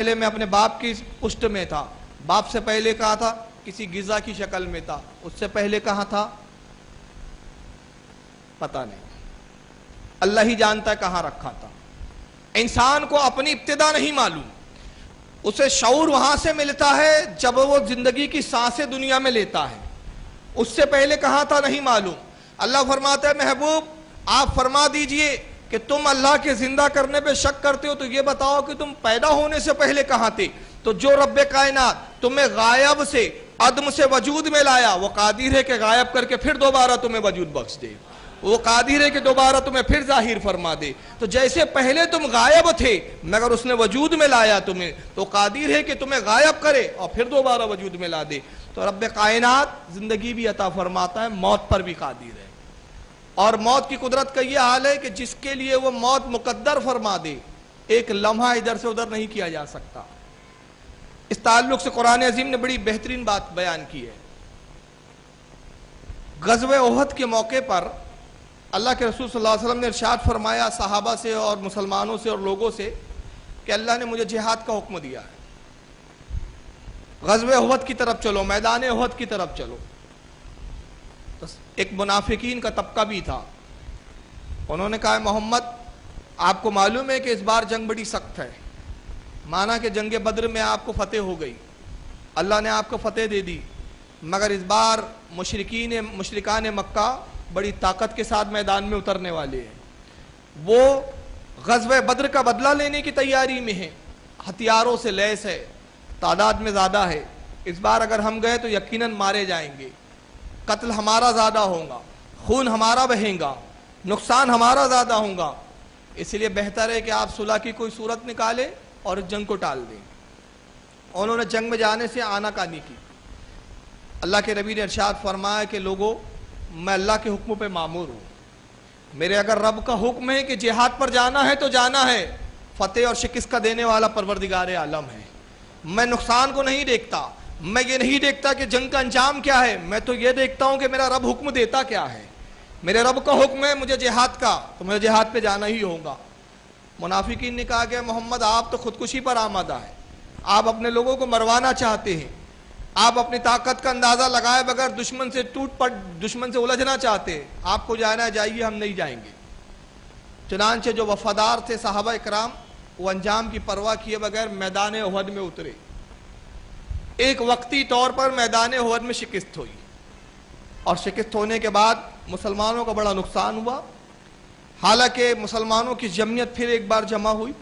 پہلے میں اپنے باپ کی پشت میں تھا، باپ سے پہلے کہاں تھا؟ کسی غذا کی شکل میں تھا، اس سے پہلے کہاں تھا؟ پتہ نہیں، اللہ ہی جانتا ہے کہاں رکھا تھا۔ انسان کو اپنی ابتدا نہیں معلوم، اسے شعور وہاں سے ملتا ہے جب وہ زندگی کی سانسیں دنیا میں لیتا ہے، اس سے پہلے کہاں تھا نہیں معلوم۔ اللہ فرماتا ہے محبوب آپ فرما دیجئے کہ تم اللہ کے زندہ کرنے پہ شک کرتے ہو تو یہ بتاؤ کہ تم پیدا ہونے سے پہلے کہاں تھے؟ تو جو رب کائنات تمہیں غائب سے عدم سے وجود میں لایا، وہ قادر ہے کہ غائب کر کے پھر دوبارہ تمہیں وجود بخش دے، وہ قادر ہے کہ دوبارہ تمہیں پھر ظاہر فرما دے۔ تو جیسے پہلے تم غائب تھے مگر اس نے وجود میں لایا تمہیں، تو قادر ہے کہ تمہیں غائب کرے اور پھر دوبارہ وجود میں لا دے۔ تو رب کائنات زندگی بھی عطا فرماتا ہے، موت پر بھی قادر ہے، اور موت کی قدرت کا یہ حال ہے کہ جس کے لیے وہ موت مقدر فرما دے ایک لمحہ ادھر سے ادھر نہیں کیا جا سکتا۔ اس تعلق سے قرآن عظیم نے بڑی بہترین بات بیان کی ہے۔ غزوہ احد کے موقع پر اللہ کے رسول صلی اللہ علیہ وسلم نے ارشاد فرمایا صحابہ سے اور مسلمانوں سے اور لوگوں سے کہ اللہ نے مجھے جہاد کا حکم دیا ہے، غزوہ احد کی طرف چلو، میدان احد کی طرف چلو۔ ایک منافقین کا طبقہ بھی تھا، انہوں نے کہا محمد آپ کو معلوم ہے کہ اس بار جنگ بڑی سخت ہے، مانا کہ جنگ بدر میں آپ کو فتح ہو گئی، اللہ نے آپ کو فتح دے دی، مگر اس بار مشرکان مکہ بڑی طاقت کے ساتھ میدان میں اترنے والے ہیں، وہ غزوہ بدر کا بدلہ لینے کی تیاری میں ہیں، ہتھیاروں سے لیس ہے، تعداد میں زیادہ ہے، اس بار اگر ہم گئے تو یقیناً مارے جائیں گے، قتل ہمارا زیادہ ہوگا، خون ہمارا بہے گا، نقصان ہمارا زیادہ ہوگا، اس لیے بہتر ہے کہ آپ صلح کی کوئی صورت نکالیں اور اس جنگ کو ٹال دیں۔ انہوں نے جنگ میں جانے سے آناکانی کی۔ اللہ کے نبی نے ارشاد فرمایا کہ لوگوں میں اللہ کے حکم پہ مامور ہوں، میرے اگر رب کا حکم ہے کہ جہاد پر جانا ہے تو جانا ہے، فتح اور شکست کا دینے والا پروردگار عالم ہے، میں نقصان کو نہیں دیکھتا، میں یہ نہیں دیکھتا کہ جنگ کا انجام کیا ہے، میں تو یہ دیکھتا ہوں کہ میرا رب حکم دیتا کیا ہے، میرے رب کا حکم ہے مجھے جہاد کا تو مجھے جہاد پہ جانا ہی ہوگا۔ منافقین نے کہا کہ محمد آپ تو خودکشی پر آمادہ ہے، آپ اپنے لوگوں کو مروانا چاہتے ہیں، آپ اپنی طاقت کا اندازہ لگائے بغیر دشمن سے دشمن سے الجھنا چاہتے ہیں، آپ کو جانا جائیے، ہم نہیں جائیں گے۔ چنانچہ جو وفادار تھے صحابہ اکرام وہ انجام کی پرواہ کیے بغیر میدان احد میں اترے۔ ایک وقتی طور پر میدان احد میں شکست ہوئی، اور شکست ہونے کے بعد مسلمانوں کا بڑا نقصان ہوا، حالانکہ مسلمانوں کی جمعیت پھر ایک بار جمع ہوئی،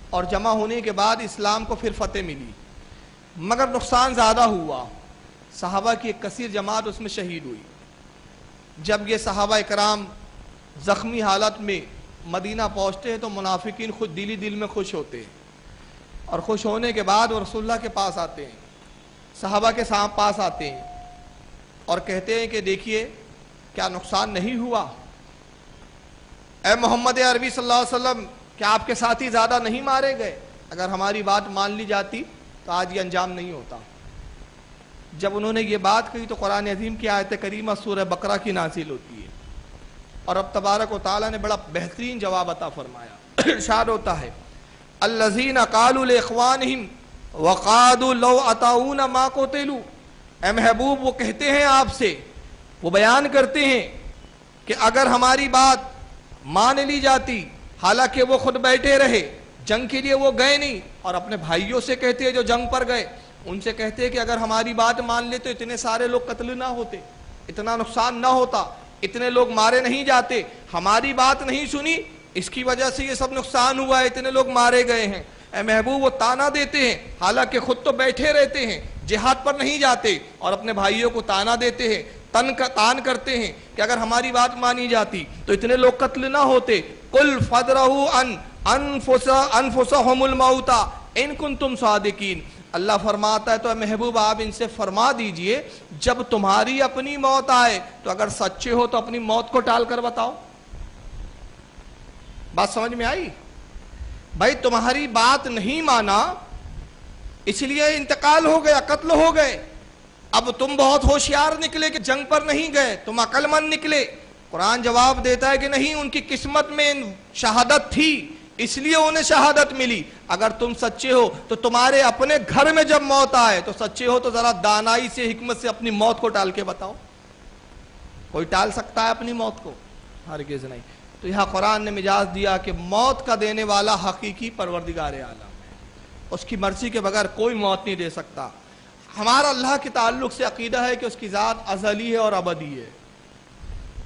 اور جمع ہونے کے بعد اسلام کو پھر فتح ملی، مگر نقصان زیادہ ہوا، صحابہ کی ایک کثیر جماعت اس میں شہید ہوئی۔ جب یہ صحابہ اکرام زخمی حالت میں مدینہ پہنچتے ہیں تو منافقین خود دل میں خوش ہوتے ہیں، اور خوش ہونے کے بعد وہ رسول اللہ کے پاس آتے ہیں، صحابہ کے پاس آتے ہیں اور کہتے ہیں کہ دیکھیے کیا نقصان نہیں ہوا؟ اے محمد عربی صلی اللہ علیہ وسلم کیا آپ کے ساتھی زیادہ نہیں مارے گئے؟ اگر ہماری بات مان لی جاتی تو آج یہ انجام نہیں ہوتا۔ جب انہوں نے یہ بات کہی تو قرآن عظیم کی آیت کریمہ سورہ بقرہ کی نازل ہوتی ہے، اور اب تبارک و تعالیٰ نے بڑا بہترین جواب عطا فرمایا۔ ارشاد ہوتا ہے الذین قالوا لاخوانہم وقعدوا لو اطاعونا ما قتلوا، اے محبوب وہ کہتے ہیں آپ سے، وہ بیان کرتے ہیں کہ اگر ہماری بات مان لی جاتی، حالانکہ وہ خود بیٹھے رہے، جنگ کے لیے وہ گئے نہیں، اور اپنے بھائیوں سے کہتے ہیں جو جنگ پر گئے، ان سے کہتے ہیں کہ اگر ہماری بات مان لے تو اتنے سارے لوگ قتل نہ ہوتے، اتنا نقصان نہ ہوتا، اتنے لوگ مارے نہیں جاتے، ہماری بات نہیں سنی اس کی وجہ سے یہ سب نقصان ہوا ہے، اتنے لوگ مارے گئے ہیں۔ اے محبوب وہ تانا دیتے ہیں، حالانکہ خود تو بیٹھے رہتے ہیں، جہاد پر نہیں جاتے، اور اپنے بھائیوں کو تانا دیتے ہیں، تان کرتے ہیں کہ اگر ہماری بات مانی جاتی تو اتنے لوگ قتل نہ ہوتے۔ قل فادرؤوا انفسہم الموت ان کنتم صادقین، اللہ فرماتا ہے تو اے محبوب آپ ان سے فرما دیجئے جب تمہاری اپنی موت آئے تو اگر سچے ہو تو اپنی موت کو ٹال کر بتاؤ۔ بات سمجھ میں آئی؟ بھائی تمہاری بات نہیں مانا اس لیے انتقال ہو گیا، قتل ہو گئے، اب تم بہت ہوشیار نکلے کہ جنگ پر نہیں گئے، تم عقل مند نکلے۔ قرآن جواب دیتا ہے کہ نہیں، ان کی قسمت میں شہادت تھی، اس لیے انہیں شہادت ملی. اگر تم سچے ہو تو تمہارے اپنے گھر میں جب موت آئے تو سچے ہو تو ذرا دانائی سے حکمت سے اپنی موت کو ٹال کے بتاؤ. کوئی ٹال سکتا ہے اپنی موت کو؟ ہرگز نہیں. تو یہاں قرآن نے مجاز دیا کہ موت کا دینے والا حقیقی پروردگار عالم ہے. اس کی مرضی کے بغیر کوئی موت نہیں دے سکتا. ہمارا اللہ کے تعلق سے عقیدہ ہے کہ اس کی ذات ازلی ہے اور ابدی ہے.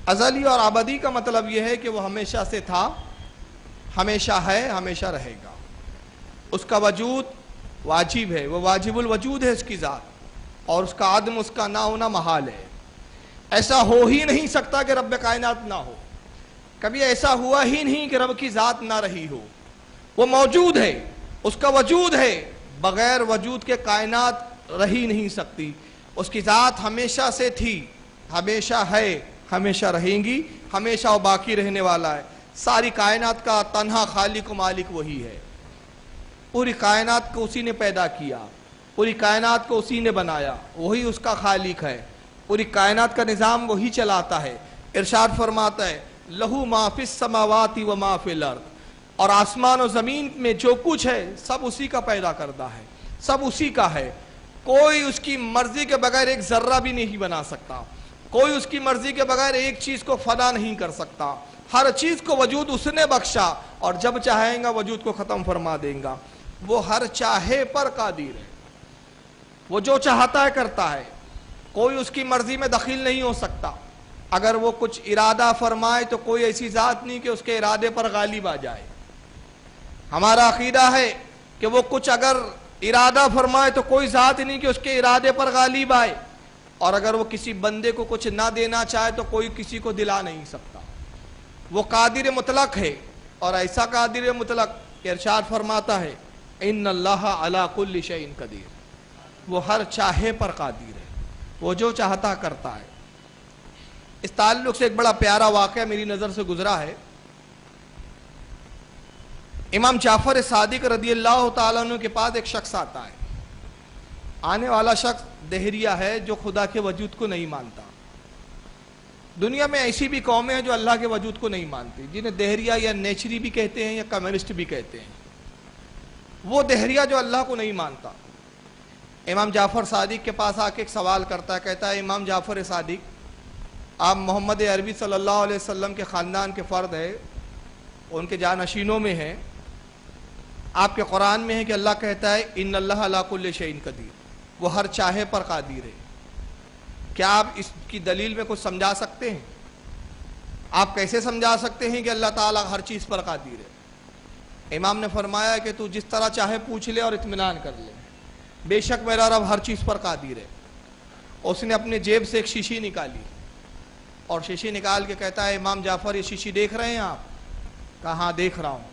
ازلی اور ابدی کا مطلب یہ ہے کہ وہ ہمیشہ سے تھا، ہمیشہ ہے، ہمیشہ رہے گا. اس کا وجود واجب ہے، وہ واجب الوجود ہے اس کی ذات، اور اس کا عدم، اس کا نہ ہونا محال ہے. ایسا ہو ہی نہیں سکتا کہ رب کائنات نہ ہو. کبھی ایسا ہوا ہی نہیں کہ رب کی ذات نہ رہی ہو. وہ موجود ہے، اس کا وجود ہے، بغیر وجود کے کائنات رہی نہیں سکتی. اس کی ذات ہمیشہ سے تھی، ہمیشہ ہے، ہمیشہ رہیں گی، ہمیشہ وہ باقی رہنے والا ہے. ساری کائنات کا تنہا خالق و مالک وہی ہے. پوری کائنات کو اسی نے پیدا کیا، پوری کائنات کو اسی نے بنایا، وہی اس کا خالق ہے. پوری کائنات کا نظام وہی چلاتا ہے. ارشاد فرماتا ہے لہو ما فی السماوات و ما فی الارض، اور آسمان و زمین میں جو کچھ ہے سب اسی کا پیدا کردہ ہے، سب اسی کا ہے. کوئی اس کی مرضی کے بغیر ایک ذرہ بھی نہیں بنا سکتا. کوئی اس کی مرضی کے بغیر ایک چیز کو فنا نہیں کر سکتا. ہر چیز کو وجود اس نے بخشا، اور جب چاہیں گا وجود کو ختم فرما دیں گا. وہ ہر چاہے پر قادر ہے، وہ جو چاہتا ہے کرتا ہے. کوئی اس کی مرضی میں دخیل نہیں ہو سکتا. اگر وہ کچھ ارادہ فرمائے تو کوئی ایسی ذات نہیں کہ اس کے ارادے پر غالب آ جائے. ہمارا عقیدہ ہے کہ وہ کچھ اگر ارادہ فرمائے تو کوئی ذات نہیں کہ اس کے ارادے پر غالب آئے. اور اگر وہ کسی بندے کو کچھ نہ دینا چاہے تو کوئی کسی کو دلا نہیں سکتا. وہ قادر مطلق ہے، اور ایسا قادر مطلق کہ ارشاد فرماتا ہے ان اللہ علی کل شیء قدیر. وہ ہر چاہے پر قادر ہے، وہ جو چاہتا کرتا ہے. اس تعلق سے ایک بڑا پیارا واقعہ میری نظر سے گزرا ہے. امام جعفر صادق رضی اللہ تعالیٰ عنہ کے پاس ایک شخص آتا ہے. آنے والا شخص دہریہ ہے جو خدا کے وجود کو نہیں مانتا. دنیا میں ایسی بھی قومیں ہیں جو اللہ کے وجود کو نہیں مانتی، جنہیں دہریہ یا نیچری بھی کہتے ہیں یا کمیونسٹ بھی کہتے ہیں. وہ دہریہ جو اللہ کو نہیں مانتا امام جعفر صادق کے پاس آ کے ایک سوال کرتا ہے. کہتا ہے امام جعفر صادق، آپ محمد عربی صلی اللہ علیہ وسلم کے خاندان کے فرد ہیں، ان کے جانشینوں میں ہیں. آپ کے قرآن میں ہے کہ اللہ کہتا ہے ان اللہ علی کل شیء قدیر، وہ ہر چاہے پر قادر ہے. کیا آپ اس کی دلیل میں کچھ سمجھا سکتے ہیں؟ آپ کیسے سمجھا سکتے ہیں کہ اللہ تعالیٰ ہر چیز پر قادر ہے؟ امام نے فرمایا کہ تو جس طرح چاہے پوچھ لے اور اطمینان کر لے. بے شک میرا رب ہر چیز پر قادر ہے. اس نے اپنے جیب سے ایک شیشی نکالی اور شیشی نکال کے کہتا ہے امام جعفر یہ شیشی دیکھ رہے ہیں آپ؟ کہا ہاں دیکھ رہا ہوں.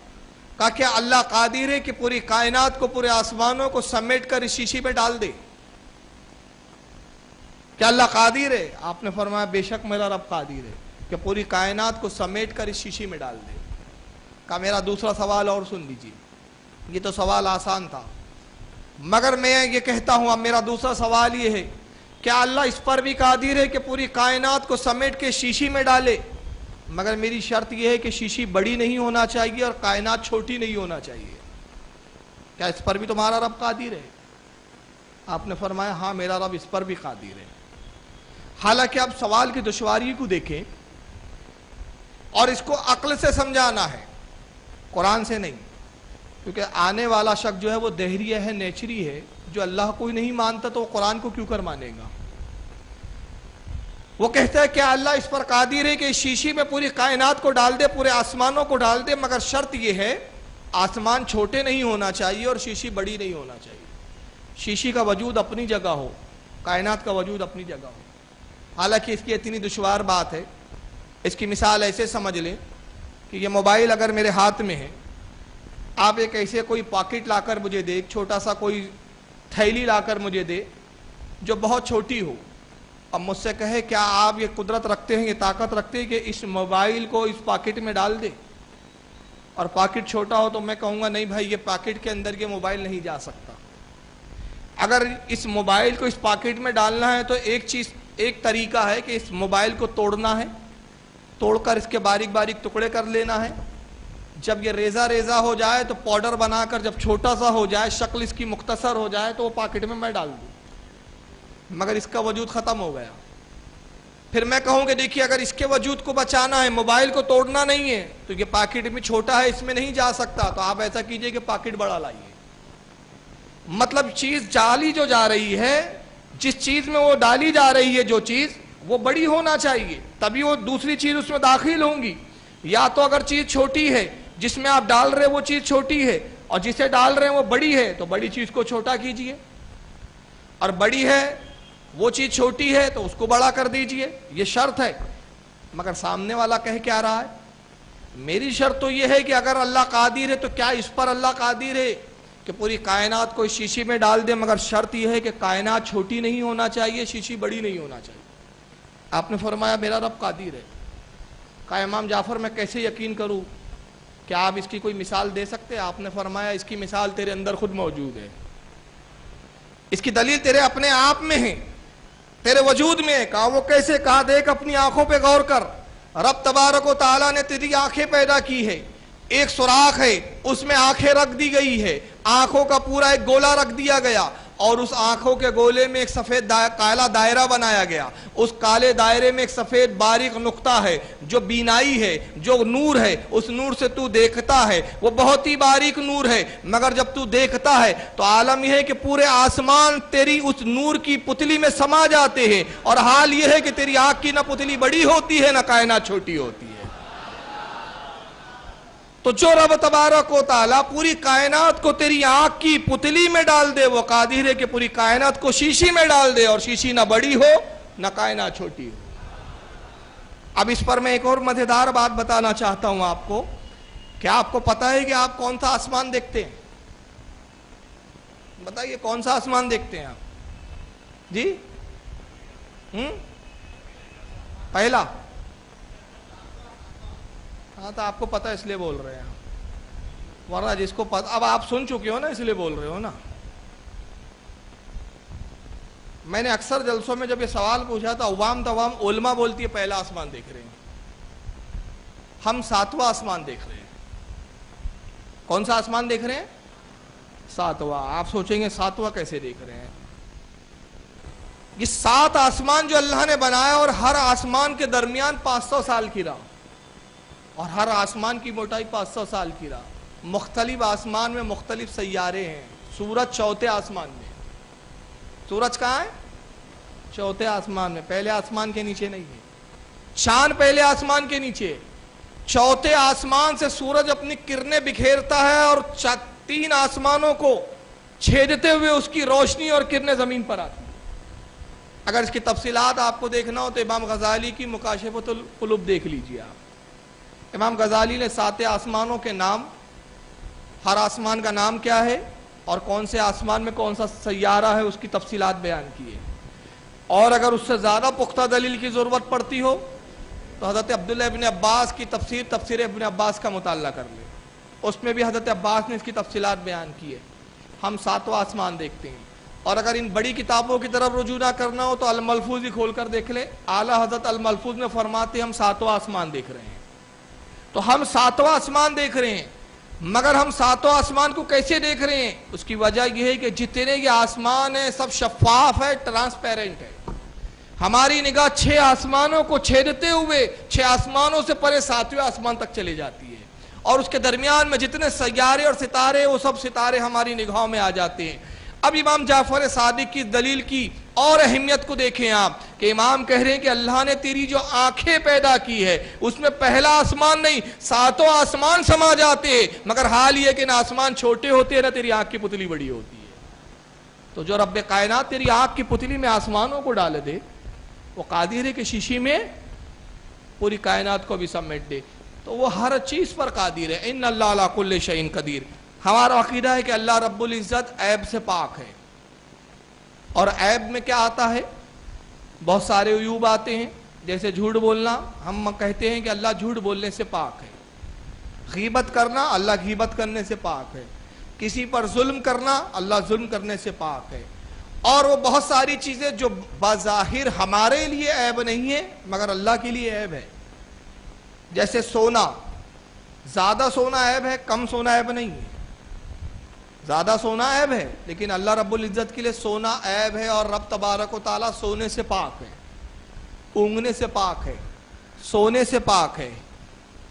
کہا کیا اللہ قادر ہے کہ پوری کائنات کو، پورے آسمانوں کو سمیٹ کر اس شیشی میں ڈال دے؟ کیا اللہ قادر ہے؟ آپ نے فرمایا بے شک میرا رب قادر ہے کہ پوری کائنات کو سمیٹ کر اس شیشی میں ڈال دے. کہا میرا دوسرا سوال اور سن لیجیے. یہ تو سوال آسان تھا، مگر میں یہ کہتا ہوں اب میرا دوسرا سوال یہ ہے کیا اللہ اس پر بھی قادر ہے کہ پوری کائنات کو سمیٹ کے شیشی میں ڈالے؟ مگر میری شرط یہ ہے کہ شیشی بڑی نہیں ہونا چاہیے اور کائنات چھوٹی نہیں ہونا چاہیے. کیا اس پر بھی تمہارا رب قادر ہے؟ آپ نے فرمایا ہاں میرا رب اس پر بھی قادر ہے. حالانکہ اب سوال کی دشواری کو دیکھیں اور اس کو عقل سے سمجھانا ہے، قرآن سے نہیں. کیونکہ آنے والا شخص جو ہے وہ دہریہ ہے، نیچری ہے، جو اللہ کو ہی نہیں مانتا تو وہ قرآن کو کیوں کر مانے گا؟ وہ کہتا ہے کہ اللہ اس پر قادر ہے کہ اس شیشی میں پوری کائنات کو ڈال دے، پورے آسمانوں کو ڈال دے، مگر شرط یہ ہے آسمان چھوٹے نہیں ہونا چاہیے اور شیشی بڑی نہیں ہونا چاہیے. شیشی کا وجود اپنی جگہ ہو، کائنات کا وجود اپنی جگہ ہو. حالانکہ اس کی اتنی دشوار بات ہے. اس کی مثال ایسے سمجھ لیں کہ یہ موبائل اگر میرے ہاتھ میں ہے، آپ ایک ایسے کوئی پاکٹ لا کر مجھے دے، ایک چھوٹا سا کوئی تھیلی لا کر مجھے دے جو بہت چھوٹی ہو، اب مجھ سے کہے کیا آپ یہ قدرت رکھتے ہیں، یہ طاقت رکھتے ہیں کہ اس موبائل کو اس پاکٹ میں ڈال دے؟ اور پاکٹ چھوٹا ہو تو میں کہوں گا نہیں بھائی یہ پاکٹ کے اندر یہ موبائل نہیں جا سکتا. اگر اس موبائل کو اس پاکٹ میں ڈالنا ہے تو ایک طریقہ ہے کہ اس موبائل کو توڑنا ہے، توڑ کر اس کے باریک باریک ٹکڑے کر لینا ہے، جب یہ ریزہ ریزہ ہو جائے تو پاؤڈر بنا کر جب چھوٹا سا ہو جائے، شکل اس کی مختصر ہو جائے تو وہ پاکٹ میں ڈال دوں، مگر اس کا وجود ختم ہو گیا۔ پھر میں کہوں کہ دیکھیے اگر اس کے وجود کو بچانا ہے، موبائل کو توڑنا نہیں ہے، تو یہ پاکٹ میں چھوٹا ہے، اس میں نہیں جا سکتا، تو آپ ایسا کیجئے کہ پاکٹ بڑا لائیے۔ مطلب چیز ڈالی جو جا رہی ہے، جس چیز میں وہ ڈالی جا رہی ہے جو چیز، وہ بڑی ہونا چاہیے، تبھی وہ دوسری چیز اس میں داخل ہوں گی۔ یا تو اگر چیز چھوٹی ہے، جس میں آپ ڈال رہے وہ چیز چھوٹی ہے، اور جسے ڈال رہے ہیں وہ بڑی ہے، تو بڑی چیز کو چھوٹا کیجئے، اور بڑی ہے وہ چیز چھوٹی ہے تو اس کو بڑا کر دیجئے، یہ شرط ہے۔ مگر سامنے والا کہہ کیا رہا ہے؟ میری شرط تو یہ ہے کہ اگر اللہ قادر ہے تو کیا اس پر اللہ قادر ہے کہ پوری کائنات کو اس شیشی میں ڈال دے، مگر شرط یہ ہے کہ کائنات چھوٹی نہیں ہونا چاہیے، شیشی بڑی نہیں ہونا چاہیے۔ آپ نے فرمایا میرا رب قادر ہے۔ کہا امام جعفر میں کیسے یقین کروں؟ کیا آپ اس کی کوئی مثال دے سکتے؟ آپ نے فرمایا اس کی مثال تیرے اندر خود موجود ہے، اس کی دلیل تیرے اپنے آپ میں ہے، تیرے وجود میں ہے۔ کہا وہ کیسے؟ کہا دیکھ اپنی آنکھوں پہ غور کر، رب تبارک و تعالیٰ نے تیری آنکھیں پیدا کی ہے، ایک سوراخ ہے اس میں آنکھیں رکھ دی گئی ہے، آنکھوں کا پورا ایک گولا رکھ دیا گیا، اور اس آنکھوں کے گولے میں ایک سفید کالا دائرہ بنایا گیا، اس کالے دائرے میں ایک سفید باریک نقطہ ہے جو بینائی ہے، جو نور ہے، اس نور سے تو دیکھتا ہے، وہ بہت ہی باریک نور ہے، مگر جب تو دیکھتا ہے تو عالم یہ ہے کہ پورے آسمان تیری اس نور کی پتلی میں سما جاتے ہیں، اور حال یہ ہے کہ تیری آنکھ کی نہ پتلی بڑی ہوتی ہے نہ کائنات چھوٹی ہوتی ہے۔ تو جو رب تبارک و تعالیٰ پوری کائنات کو تیری آنکھ کی پتلی میں ڈال دے، وہ قادر ہے کہ پوری کائنات کو شیشی میں ڈال دے، اور شیشی نہ بڑی ہو نہ کائنات چھوٹی ہو۔ اب اس پر میں ایک اور مزیدار بات بتانا چاہتا ہوں آپ کو، کہ آپ کو پتہ ہے کہ آپ کون سا آسمان دیکھتے ہیں؟ بتائیے کون سا آسمان دیکھتے ہیں آپ؟ جی پہلا؟ ہاں تو آپ کو پتہ اس لیے بول رہے ہیں، ورنہ جس کو پتہ، اب آپ سن چکے ہو نا اس لیے بول رہے ہو نا۔ میں نے اکثر جلسوں میں جب یہ سوال پوچھا تھا، عوام علماء بولتی ہے پہلا آسمان دیکھ رہے ہیں، ہم ساتواں آسمان دیکھ رہے ہیں۔ کون سا آسمان دیکھ رہے ہیں؟ ساتواں۔ آپ سوچیں گے ساتواں کیسے دیکھ رہے ہیں؟ یہ 7 آسمان جو اللہ نے بنایا، اور ہر آسمان کے درمیان 500 سال کی راہ، اور ہر آسمان کی موٹائی 500 سال کی راہ۔ مختلف آسمان میں مختلف سیارے ہیں۔ سورج چوتھے آسمان میں، سورج کہاں ہے؟ چوتھے آسمان میں، پہلے آسمان کے نیچے نہیں ہے۔ چاند پہلے آسمان کے نیچے، چوتھے آسمان سے سورج اپنی کرنیں بکھیرتا ہے، اور 3 آسمانوں کو چھیدتے ہوئے اس کی روشنی اور کرنیں زمین پر آتی ہیں۔ اگر اس کی تفصیلات آپ کو دیکھنا ہو تو امام غزالی کی مکاشفۃ القلوب دیکھ لیجئے آپ۔ امام غزالی نے 7 آسمانوں کے نام، ہر آسمان کا نام کیا ہے اور کون سے آسمان میں کون سا سیارہ ہے، اس کی تفصیلات بیان کی ہے۔ اور اگر اس سے زیادہ پختہ دلیل کی ضرورت پڑتی ہو تو حضرت عبداللہ ابن عباس کی تفسیر ابن عباس کا مطالعہ کر لیں، اس میں بھی حضرت عباس نے اس کی تفصیلات بیان کی ہے۔ ہم 7واں آسمان دیکھتے ہیں، اور اگر ان بڑی کتابوں کی طرف رجوع نہ کرنا ہو تو الملفوظ ہی کھول کر دیکھ لیں، اعلیٰ حضرت الملفوظ میں فرماتے ہیں ہم 7واں آسمان دیکھ رہے ہیں۔ تو ہم 7واں آسمان دیکھ رہے ہیں، مگر ہم 7واں آسمان کو کیسے دیکھ رہے ہیں؟ اس کی وجہ یہ ہے کہ جتنے یہ آسمان ہیں سب شفاف ہے، ٹرانسپیرنٹ ہے۔ ہماری نگاہ 6 آسمانوں کو چھیدتے ہوئے 6 آسمانوں سے پرے 7ویں آسمان تک چلی جاتی ہے، اور اس کے درمیان میں جتنے سیارے اور ستارے، وہ سب ستارے ہماری نگاہوں میں آ جاتے ہیں۔ اب امام جعفر صادق کی دلیل کی اور اہمیت کو دیکھیں آپ، کہ امام کہہ رہے ہیں کہ اللہ نے تیری جو آنکھیں پیدا کی ہے اس میں پہلا آسمان نہیں 7 آسمان سما جاتے ہیں، مگر حال یہ کہ نہ آسمان چھوٹے ہوتے ہیں نہ تیری آنکھ کی پتلی بڑی ہوتی ہے۔ تو جو رب کائنات تیری آنکھ کی پتلی میں آسمانوں کو ڈال دے، وہ قادر ہے کہ شیشی میں پوری کائنات کو بھی سمیٹ دے، تو وہ ہر چیز پر قادر ہے۔ ان اللہ علی کل شیء قدیر۔ ہمارا عقیدہ ہے کہ اللہ رب العزت عیب سے پاک ہے، اور عیب میں کیا آتا ہے؟ بہت سارے عیوب آتے ہیں، جیسے جھوٹ بولنا، ہم کہتے ہیں کہ اللہ جھوٹ بولنے سے پاک ہے۔ غیبت کرنا، اللہ غیبت کرنے سے پاک ہے۔ کسی پر ظلم کرنا، اللہ ظلم کرنے سے پاک ہے۔ اور وہ بہت ساری چیزیں جو بظاہر ہمارے لیے عیب نہیں ہے مگر اللہ کے لیے عیب ہے، جیسے سونا، زیادہ سونا عیب ہے، کم سونا عیب نہیں ہے. زیادہ سونا عیب ہے لیکن اللہ رب العزت کے لیے سونا عیب ہے، اور رب تبارک و تعالیٰ سونے سے پاک ہے، اونگنے سے پاک ہے، سونے سے پاک ہے،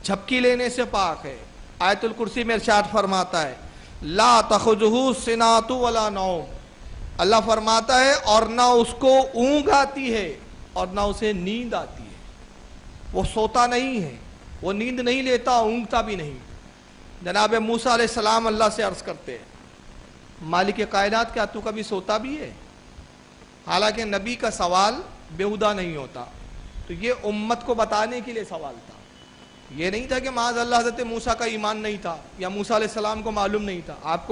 جھپکی لینے سے پاک ہے. آیت الکرسی میں ارشاد فرماتا ہے لا تخذہ سنۃ ولا نوم. اللہ فرماتا ہے اور نہ اس کو اونگ آتی ہے اور نہ اسے نیند آتی ہے. وہ سوتا نہیں ہے، وہ نیند نہیں لیتا، اونگتا بھی نہیں. جناب موسیٰ علیہ السلام اللہ سے عرض کرتے ہیں مالک کائنات کیا تو کبھی سوتا بھی ہے؟ حالانکہ نبی کا سوال بیہودہ نہیں ہوتا، تو یہ امت کو بتانے کے لیے سوال تھا. یہ نہیں تھا کہ معاذ اللہ حضرت موسیٰ کا ایمان نہیں تھا یا موسیٰ علیہ السلام کو معلوم نہیں تھا. آپ کو